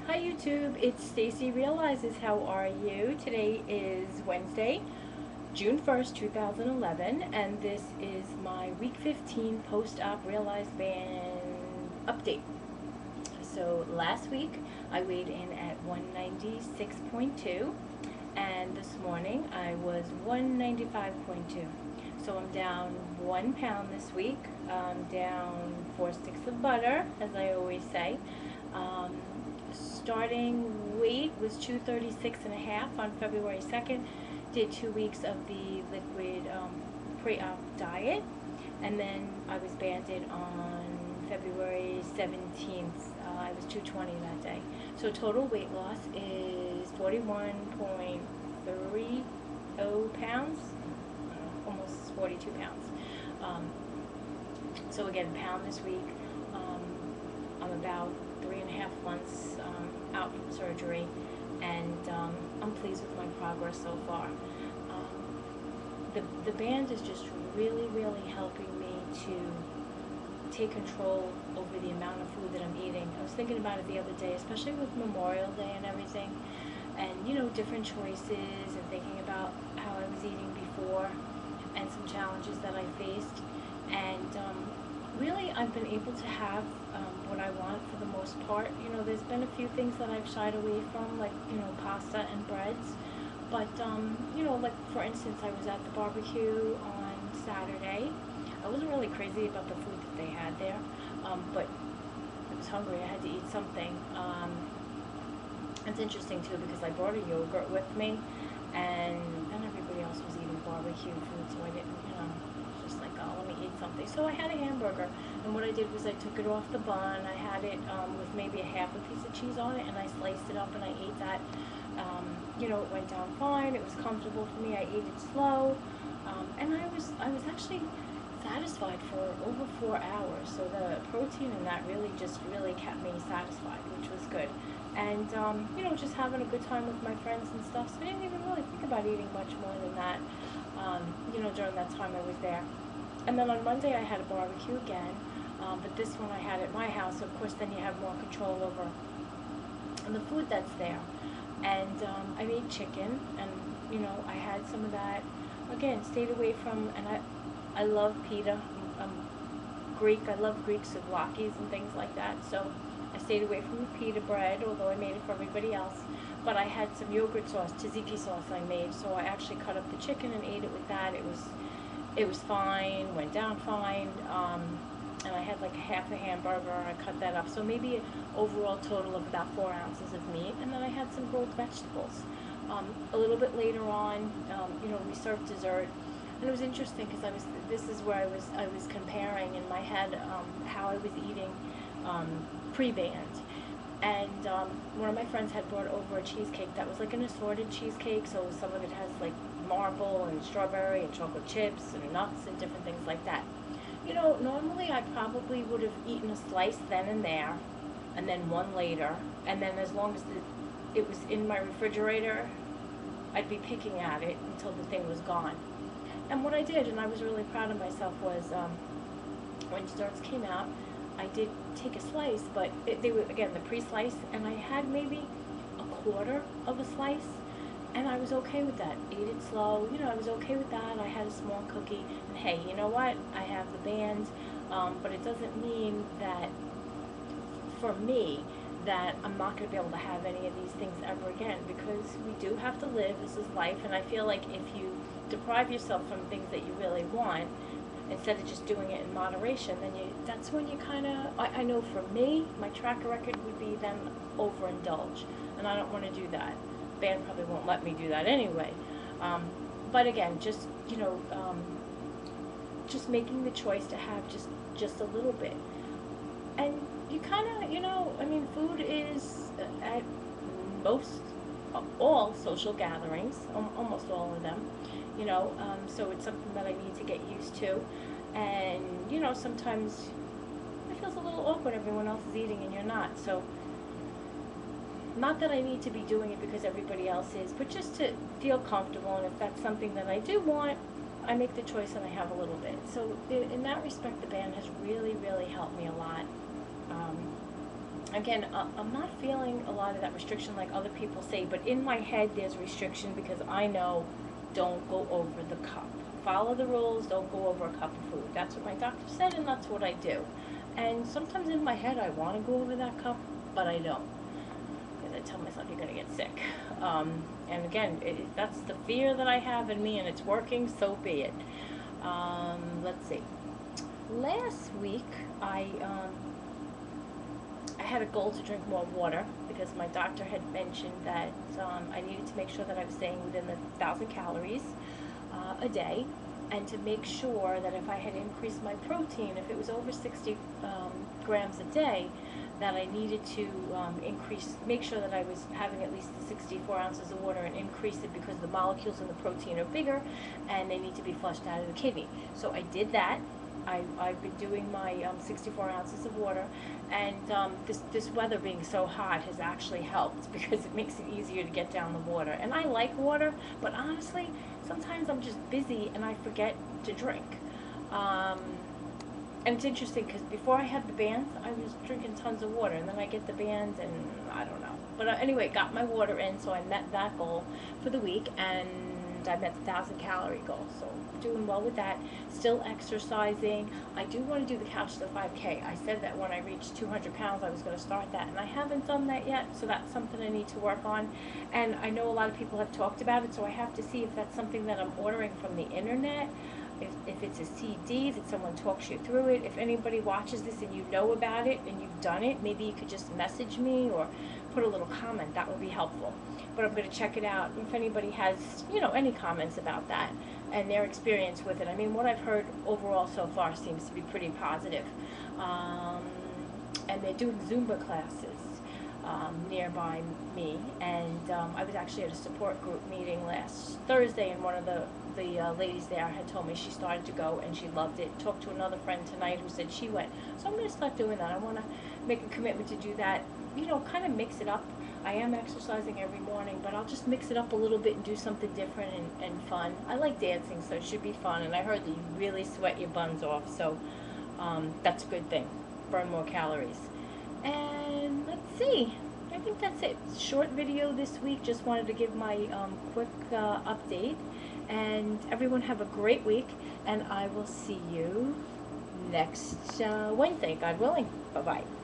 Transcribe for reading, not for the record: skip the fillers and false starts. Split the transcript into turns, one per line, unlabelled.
Hi YouTube, it's Stacy Realizes. How are you? Today is Wednesday, June 1st, 2011, and this is my week 15 post-op Realized Band update. So last week I weighed in at 196.2, and this morning I was 195.2. So I'm down 1 pound this week. I'm down 4 sticks of butter, as I always say. Um, Starting weight was 236 and a half on February 2nd. Did 2 weeks of the liquid pre-op diet, and then I was banded on February 17th. I was 220 that day. So total weight loss is 41.30 pounds, almost 42 pounds. Um, so again, pound this week. I'm about 3.5 months out from surgery, and I'm pleased with my progress so far. The band is just really helping me to take control over the amount of food that I'm eating. I was thinking about it the other day, especially with Memorial Day and everything, and different choices, and thinking about how I was eating before and some challenges that I faced. And really, I've been able to have what I want for the most part. There's been a few things that I've shied away from, like pasta and breads. But like for instance, I was at the barbecue on Saturday. I wasn't really crazy about the food that they had there, but I was hungry. I had to eat something. It's interesting too because I brought a yogurt with me, and then everybody else was eating barbecue food, so I didn't, just like, oh, let me eat something. So I had a hamburger, and what I did was I took it off the bun. I had it with maybe a piece of cheese on it, and I sliced it up and I ate that. It went down fine. It was comfortable for me. I ate it slow, and I was actually satisfied for over 4 hours. So the protein in that really kept me satisfied, which was good. And just having a good time with my friends and stuff. So I didn't even really think about eating much more than that. During that time I was there. And then on Monday I had a barbecue again, but this one I had at my house. Of course, then you have more control over the food that's there. And I made chicken, and I had some of that. Again, stayed away from, and I love pita. Greek. I love Greek souvlaki's and things like that. So I stayed away from the pita bread, although I made it for everybody else. But I had some yogurt sauce, tzatziki sauce I made, so I actually cut up the chicken and ate it with that. It was fine, went down fine. And I had like half a hamburger. I cut that up, so maybe an overall total of about 4 ounces of meat. And then I had some grilled vegetables. A little bit later on, we served dessert. And it was interesting because this is where I was comparing in my head how I was eating pre-band. And one of my friends had brought over a cheesecake that was like an assorted cheesecake. So some of it has like marble and strawberry and chocolate chips and nuts and different things like that. Normally I probably would have eaten a slice then and there, and then one later, and then as long as it was in my refrigerator, I'd be picking at it until the thing was gone. And what I did, and I was really proud of myself, was when desserts came out, I did take a slice, but they were, again, the pre-slice, and I had maybe a quarter of a slice, and I was okay with that. Ate it slow, I was okay with that. I had a small cookie, and hey, you know what? I have the band, but it doesn't mean that, for me, that I'm not going to be able to have any of these things ever again, because we do have to live. This is life, and I feel like if you deprive yourself from things that you really want, instead of just doing it in moderation, then that's when you kind of, I know for me, my track record would be then overindulge, and I don't want to do that. Band probably won't let me do that anyway. But again, just making the choice to have just a little bit. And you kind of, I mean, food is at most all social gatherings, almost all of them, so it's something that I need to get used to. And, sometimes it feels a little awkward. Everyone else is eating and you're not. So, not that I need to be doing it because everybody else is, but just to feel comfortable. And if that's something that I do want, I make the choice and I have a little bit. So in that respect, the band has really helped me a lot. again, I'm not feeling a lot of that restriction like other people say, but in my head there's restriction because I know don't go over the cup. Follow the rules, don't go over a cup of food. That's what my doctor said, and that's what I do. And sometimes in my head I want to go over that cup, but I don't. Because I tell myself you're going to get sick. And again, that's the fear that I have in me, and it's working, so be it. Let's see. Last week, I had a goal to drink more water because my doctor had mentioned that I needed to make sure that I was staying within the 1,000 calories a day, and to make sure that if I had increased my protein, if it was over 60 grams a day, that I needed to make sure that I was having at least 64 ounces of water and increase it because the molecules in the protein are bigger and they need to be flushed out of the kidney. So I did that. I've been doing my 64 ounces of water, and this weather being so hot has actually helped because it makes it easier to get down the water. And I like water, but honestly, sometimes I'm just busy and I forget to drink. And it's interesting because before I had the bands, I was drinking tons of water, and then I get the bands, and I don't know. But anyway, got my water in, so I met that goal for the week, and I met the 1,000 calorie goal. So doing well with that. Still exercising. I do want to do the Couch to 5K. I said that when I reached 200 pounds, I was going to start that, and I haven't done that yet. So that's something I need to work on. And I know a lot of people have talked about it, so I have to see if that's something that I'm ordering from the internet. If it's a CD, that someone talks you through it. If anybody watches this and you know about it and you've done it, maybe you could just message me or put a little comment. That would be helpful. But I'm going to check it out. If anybody has, any comments about that and their experience with it. I mean, what I've heard overall so far seems to be pretty positive. And they're doing Zumba classes nearby me, and I was actually at a support group meeting last Thursday, and one of the ladies there had told me she started to go and she loved it. Talked to another friend tonight who said she went. So I'm going to start doing that. I want to make a commitment to do that, kind of mix it up. I am exercising every morning, but I'll just mix it up a little bit and do something different and fun. I like dancing, so it should be fun, and I heard that you really sweat your buns off, so that's a good thing. Burn more calories. And let's see. I think that's it. Short video this week. Just wanted to give my quick update. And everyone have a great week. And I will see you next Wednesday, God willing. Bye-bye.